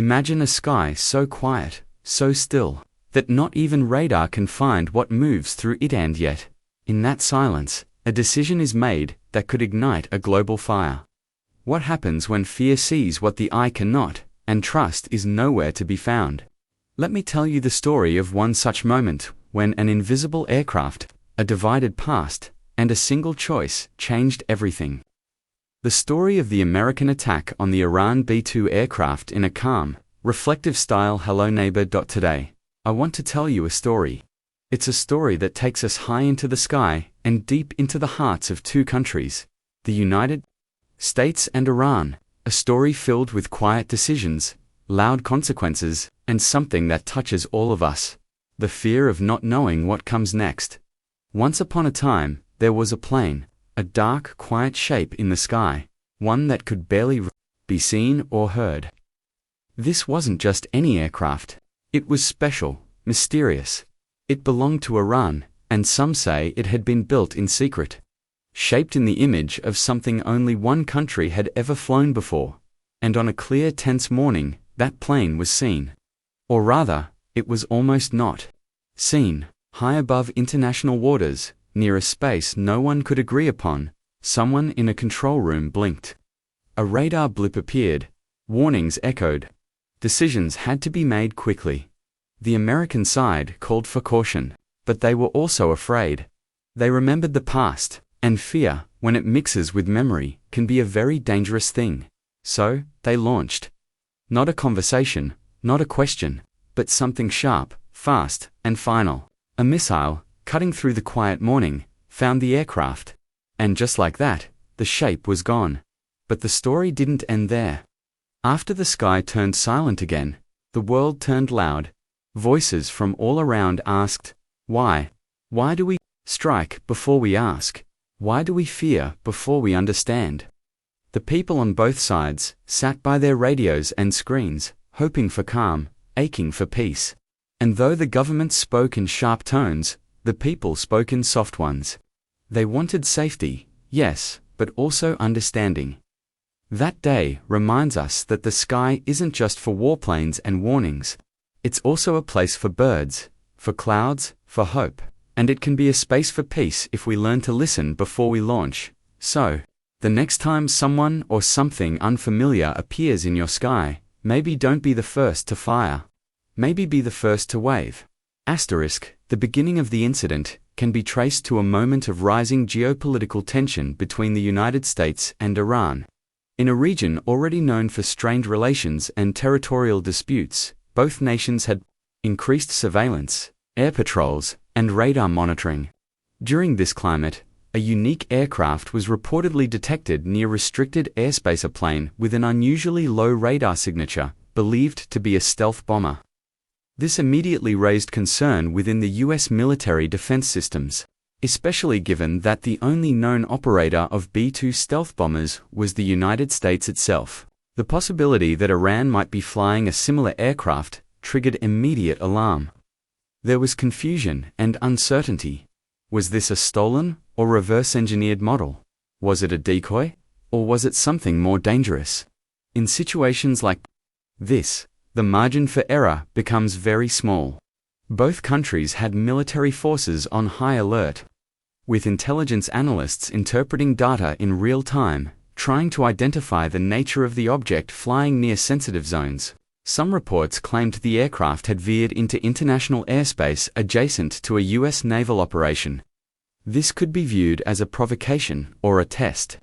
Imagine a sky so quiet, so still, that not even radar can find what moves through it, and yet, in that silence, a decision is made that could ignite a global fire. What happens when fear sees what the eye cannot, and trust is nowhere to be found? Let me tell you the story of one such moment, when an invisible aircraft, a divided past, and a single choice changed everything. The story of the American attack on the Iran B-2 aircraft in a calm, reflective style. Hello neighbor. Today, I want to tell you a story. It's a story that takes us high into the sky and deep into the hearts of two countries, the United States and Iran, a story filled with quiet decisions, loud consequences, and something that touches all of us: the fear of not knowing what comes next. Once upon a time, there was a plane, a dark, quiet shape in the sky, one that could barely be seen or heard. This wasn't just any aircraft. It was special, mysterious. It belonged to Iran, and some say it had been built in secret. Shaped in the image of something only one country had ever flown before. And on a clear, tense morning, that plane was seen. Or rather, it was almost not seen. High above international waters, near a space no one could agree upon, someone in a control room blinked. A radar blip appeared. Warnings echoed. Decisions had to be made quickly. The American side called for caution, but they were also afraid. They remembered the past, and fear, when it mixes with memory, can be a very dangerous thing. So, they launched. Not a conversation, not a question, but something sharp, fast, and final. A missile, cutting through the quiet morning, found the aircraft. And just like that, the shape was gone. But the story didn't end there. After the sky turned silent again, the world turned loud. Voices from all around asked, why? Why do we strike before we ask? Why do we fear before we understand? The people on both sides sat by their radios and screens, hoping for calm, aching for peace. And though the government spoke in sharp tones, the people spoke in soft ones. They wanted safety, yes, but also understanding. That day reminds us that the sky isn't just for warplanes and warnings. It's also a place for birds, for clouds, for hope, and it can be a space for peace if we learn to listen before we launch. So, the next time someone or something unfamiliar appears in your sky, maybe don't be the first to fire. Maybe be the first to wave. Asterisk, the beginning of the incident can be traced to a moment of rising geopolitical tension between the United States and Iran. In a region already known for strained relations and territorial disputes, both nations had increased surveillance, air patrols, and radar monitoring. During this climate, a unique aircraft was reportedly detected near restricted airspace, a plane with an unusually low radar signature, believed to be a stealth bomber. This immediately raised concern within the U.S. military defense systems, especially given that the only known operator of B-2 stealth bombers was the United States itself. The possibility that Iran might be flying a similar aircraft triggered immediate alarm. There was confusion and uncertainty. Was this a stolen or reverse-engineered model? Was it a decoy, or was it something more dangerous? In situations like this, the margin for error becomes very small. Both countries had military forces on high alert, with intelligence analysts interpreting data in real time, trying to identify the nature of the object flying near sensitive zones. Some reports claimed the aircraft had veered into international airspace adjacent to a U.S. naval operation. This could be viewed as a provocation or a test.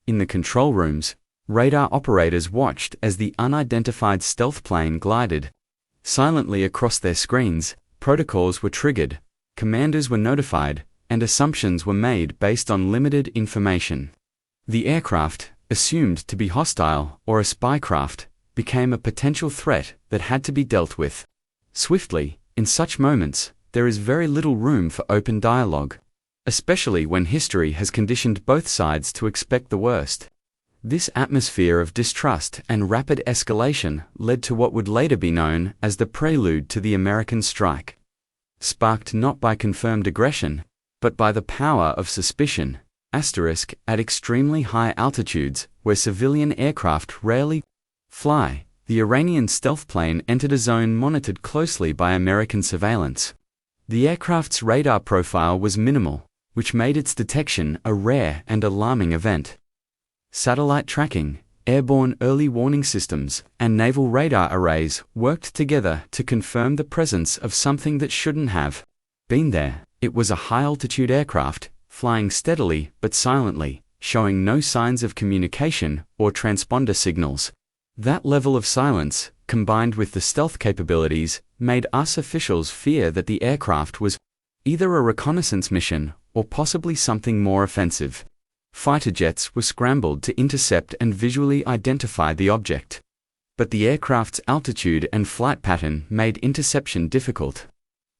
In the control rooms, radar operators watched as the unidentified stealth plane glided silently across their screens. Protocols were triggered, commanders were notified, and assumptions were made based on limited information. The aircraft, assumed to be hostile or a spy craft, became a potential threat that had to be dealt with swiftly. In such moments, there is very little room for open dialogue, especially when history has conditioned both sides to expect the worst. This atmosphere of distrust and rapid escalation led to what would later be known as the prelude to the American strike. Sparked not by confirmed aggression, but by the power of suspicion. At extremely high altitudes, where civilian aircraft rarely fly, The Iranian stealth plane entered a zone monitored closely by American surveillance. The aircraft's radar profile was minimal, which made its detection a rare and alarming event. Satellite tracking, airborne early warning systems, and naval radar arrays worked together to confirm the presence of something that shouldn't have been there. It was a high-altitude aircraft, flying steadily but silently, showing no signs of communication or transponder signals. That level of silence, combined with the stealth capabilities, made us officials fear that the aircraft was either a reconnaissance mission or possibly something more offensive. Fighter jets were scrambled to intercept and visually identify the object. But the aircraft's altitude and flight pattern made interception difficult.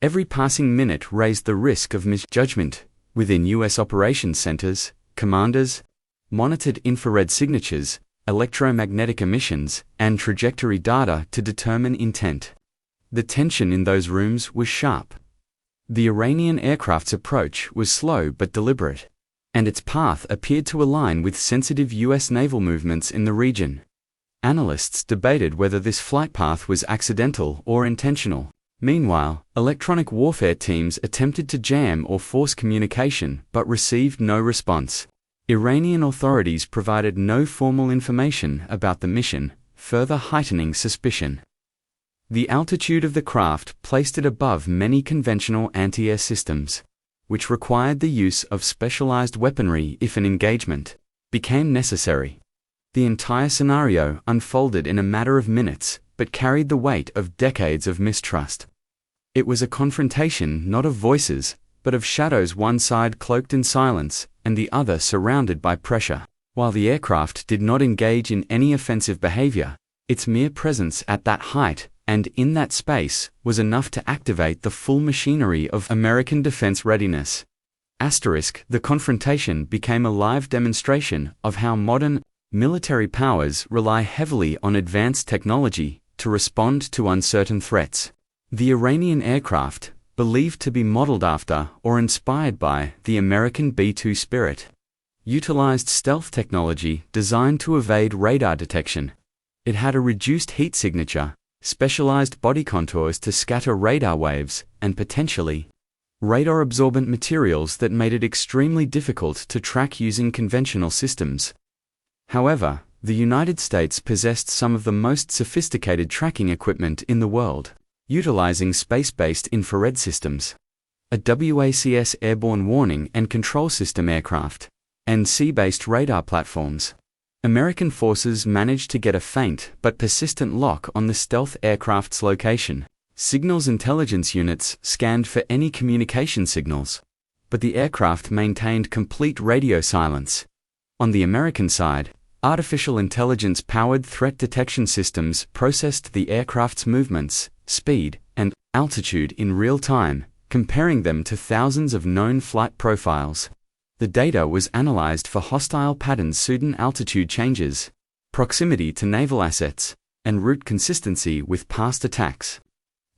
Every passing minute raised the risk of misjudgment. Within U.S. operations centers, commanders monitored infrared signatures, electromagnetic emissions, and trajectory data to determine intent. The tension in those rooms was sharp. The Iranian aircraft's approach was slow but deliberate, and its path appeared to align with sensitive U.S. naval movements in the region. Analysts debated whether this flight path was accidental or intentional. Meanwhile, electronic warfare teams attempted to jam or force communication but received no response. Iranian authorities provided no formal information about the mission, further heightening suspicion. The altitude of the craft placed it above many conventional anti-air systems, which required the use of specialized weaponry if an engagement became necessary. The entire scenario unfolded in a matter of minutes, but carried the weight of decades of mistrust. It was a confrontation not of voices, but of shadows, one side cloaked in silence, and the other surrounded by pressure. While the aircraft did not engage in any offensive behavior, its mere presence at that height and in that space was enough to activate the full machinery of American defense readiness. The confrontation became a live demonstration of how modern military powers rely heavily on advanced technology to respond to uncertain threats. The Iranian aircraft, believed to be modeled after or inspired by the American B-2 Spirit, utilized stealth technology designed to evade radar detection. It had a reduced heat signature, specialized body contours to scatter radar waves, and potentially radar-absorbent materials that made it extremely difficult to track using conventional systems. However, the United States possessed some of the most sophisticated tracking equipment in the world, utilizing space-based infrared systems, a WACS airborne warning and control system aircraft, and sea-based radar platforms. American forces managed to get a faint but persistent lock on the stealth aircraft's location. Signals intelligence units scanned for any communication signals, but the aircraft maintained complete radio silence. On the American side, artificial intelligence-powered threat detection systems processed the aircraft's movements, speed, and altitude in real time, comparing them to thousands of known flight profiles. The data was analyzed for hostile patterns, sudden altitude changes, proximity to naval assets, and route consistency with past attacks.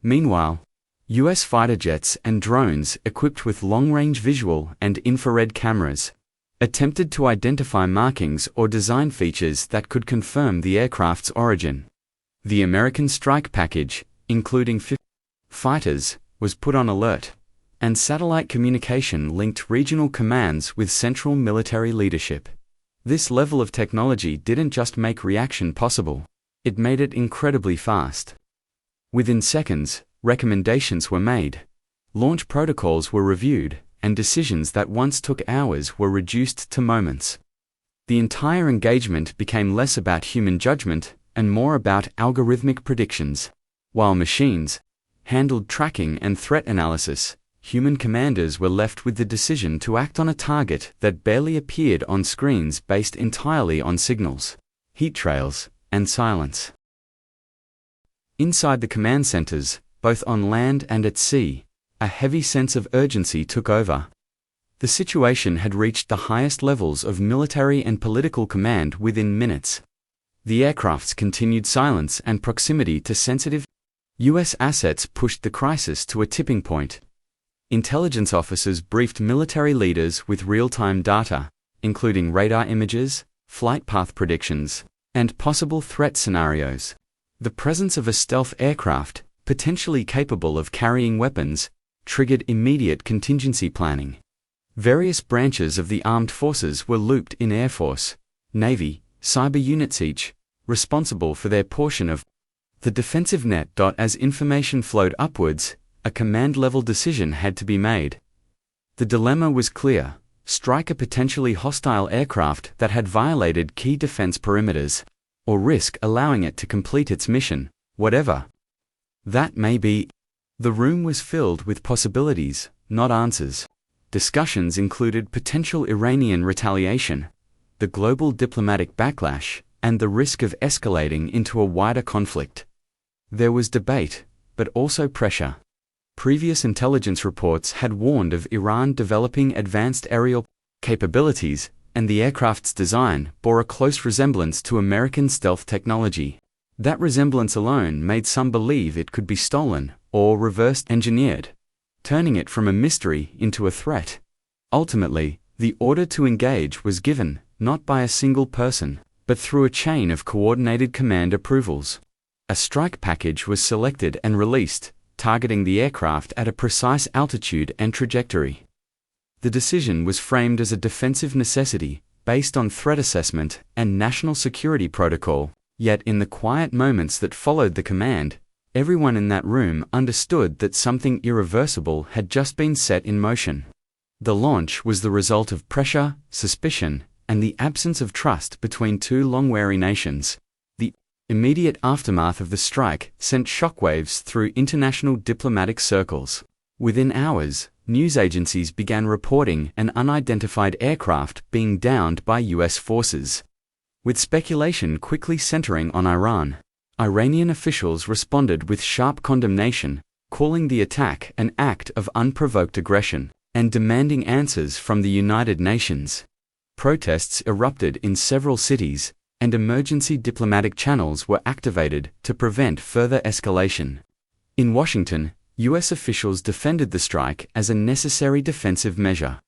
Meanwhile, U.S. fighter jets and drones equipped with long-range visual and infrared cameras attempted to identify markings or design features that could confirm the aircraft's origin. The American strike package, including 50 fighters, was put on alert, and satellite communication linked regional commands with central military leadership. This level of technology didn't just make reaction possible, it made it incredibly fast. Within seconds, recommendations were made, launch protocols were reviewed, and decisions that once took hours were reduced to moments. The entire engagement became less about human judgment and more about algorithmic predictions. While machines handled tracking and threat analysis, human commanders were left with the decision to act on a target that barely appeared on screens based entirely on signals, heat trails, and silence. Inside the command centers, both on land and at sea, a heavy sense of urgency took over. The situation had reached the highest levels of military and political command within minutes. The aircraft's continued silence and proximity to sensitive U.S. assets pushed the crisis to a tipping point. Intelligence officers briefed military leaders with real-time data, including radar images, flight path predictions, and possible threat scenarios. The presence of a stealth aircraft, potentially capable of carrying weapons, triggered immediate contingency planning. Various branches of the armed forces were looped in Air Force, Navy, cyber units, each responsible for their portion of the defensive net. As information flowed upwards, a command-level decision had to be made. The dilemma was clear: strike a potentially hostile aircraft that had violated key defense perimeters, or risk allowing it to complete its mission, whatever that may be. The room was filled with possibilities, not answers. Discussions included potential Iranian retaliation, the global diplomatic backlash, and the risk of escalating into a wider conflict. There was debate, but also pressure. Previous intelligence reports had warned of Iran developing advanced aerial capabilities, and the aircraft's design bore a close resemblance to American stealth technology. That resemblance alone made some believe it could be stolen or reverse engineered, turning it from a mystery into a threat. Ultimately, the order to engage was given, not by a single person, but through a chain of coordinated command approvals. A strike package was selected and released, targeting the aircraft at a precise altitude and trajectory. The decision was framed as a defensive necessity, based on threat assessment and national security protocol, yet in the quiet moments that followed the command, everyone in that room understood that something irreversible had just been set in motion. The launch was the result of pressure, suspicion, and the absence of trust between two long-wary nations. The immediate aftermath of the strike sent shockwaves through international diplomatic circles. Within hours, news agencies began reporting an unidentified aircraft being downed by U.S. forces, with speculation quickly centering on Iran. Iranian officials responded with sharp condemnation, calling the attack an act of unprovoked aggression, and demanding answers from the United Nations. Protests erupted in several cities, and emergency diplomatic channels were activated to prevent further escalation. In Washington, U.S. officials defended the strike as a necessary defensive measure,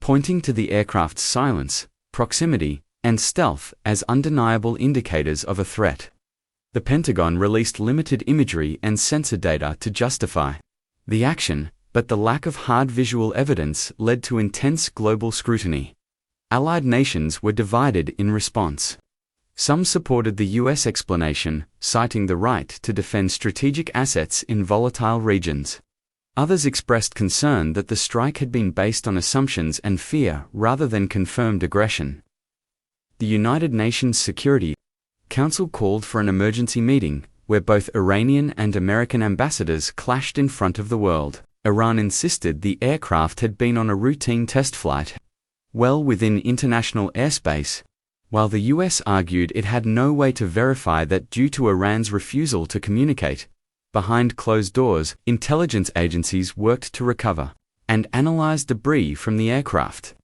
pointing to the aircraft's silence, proximity, and stealth as undeniable indicators of a threat. The Pentagon released limited imagery and sensor data to justify the action, but the lack of hard visual evidence led to intense global scrutiny. Allied nations were divided in response. Some supported the U.S. explanation, citing the right to defend strategic assets in volatile regions. Others expressed concern that the strike had been based on assumptions and fear rather than confirmed aggression. The United Nations Security Council called for an emergency meeting, where both Iranian and American ambassadors clashed in front of the world. Iran insisted the aircraft had been on a routine test flight, well within international airspace, while the U.S. argued it had no way to verify that due to Iran's refusal to communicate. Behind closed doors, intelligence agencies worked to recover and analyze debris from the aircraft.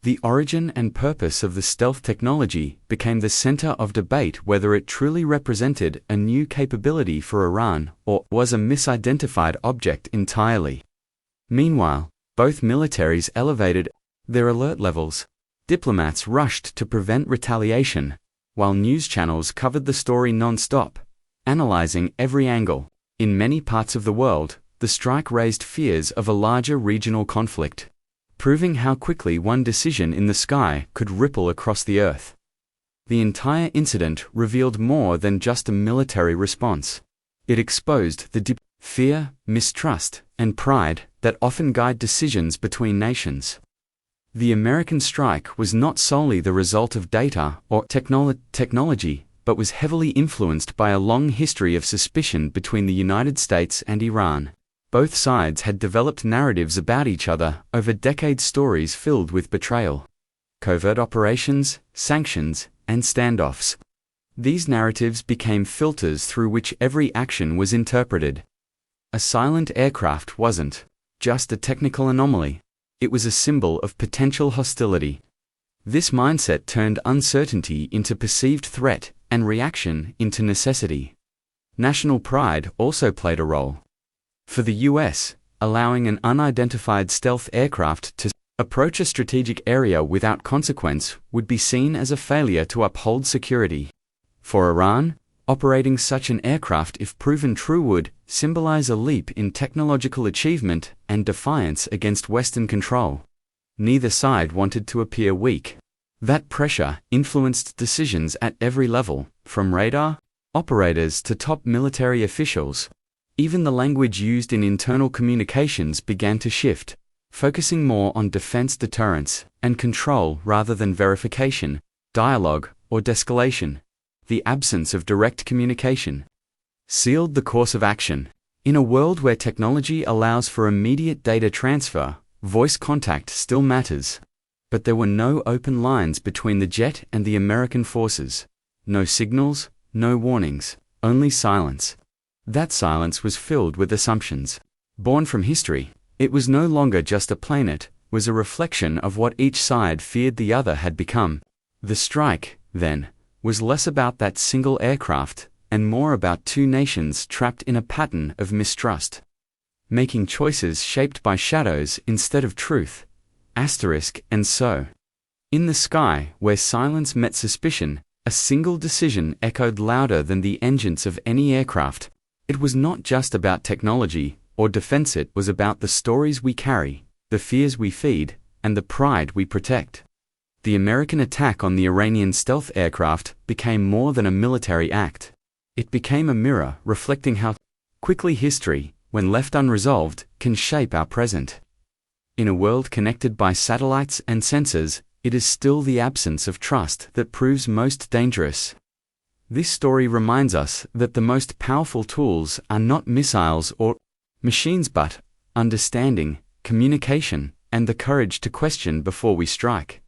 The origin and purpose of the stealth technology became the center of debate, whether it truly represented a new capability for Iran or was a misidentified object entirely. Meanwhile, both militaries elevated their alert levels. Diplomats rushed to prevent retaliation, while news channels covered the story non-stop, analyzing every angle. In many parts of the world, the strike raised fears of a larger regional conflict, proving how quickly one decision in the sky could ripple across the earth. The entire incident revealed more than just a military response. It exposed the deep fear, mistrust, and pride that often guide decisions between nations. The American strike was not solely the result of data or technology, but was heavily influenced by a long history of suspicion between the United States and Iran. Both sides had developed narratives about each other over decades, stories filled with betrayal, covert operations, sanctions, and standoffs. These narratives became filters through which every action was interpreted. A silent aircraft wasn't just a technical anomaly. It was a symbol of potential hostility. This mindset turned uncertainty into perceived threat and reaction into necessity. National pride also played a role. For the U.S., allowing an unidentified stealth aircraft to approach a strategic area without consequence would be seen as a failure to uphold security. For Iran, Operating such an aircraft, if proven true, would symbolize a leap in technological achievement and defiance against Western control. Neither side wanted to appear weak. That pressure influenced decisions at every level, from radar operators to top military officials. Even the language used in internal communications began to shift, focusing more on defense, deterrence, and control rather than verification, dialogue, or de-escalation. The absence of direct communication sealed the course of action. In a world where technology allows for immediate data transfer, voice contact still matters. But there were no open lines between the jet and the American forces. No signals, no warnings, only silence. That silence was filled with assumptions. Born from history, it was no longer just a plane, it was a reflection of what each side feared the other had become. The strike, then, was less about that single aircraft, and more about two nations trapped in a pattern of mistrust, making choices shaped by shadows instead of truth. And so, in the sky, where silence met suspicion, a single decision echoed louder than the engines of any aircraft. It was not just about technology or defense, it was about the stories we carry, the fears we feed, and the pride we protect. The American attack on the Iranian stealth aircraft became more than a military act. It became a mirror reflecting how quickly history, when left unresolved, can shape our present. In a world connected by satellites and sensors, it is still the absence of trust that proves most dangerous. This story reminds us that the most powerful tools are not missiles or machines, but understanding, communication, and the courage to question before we strike.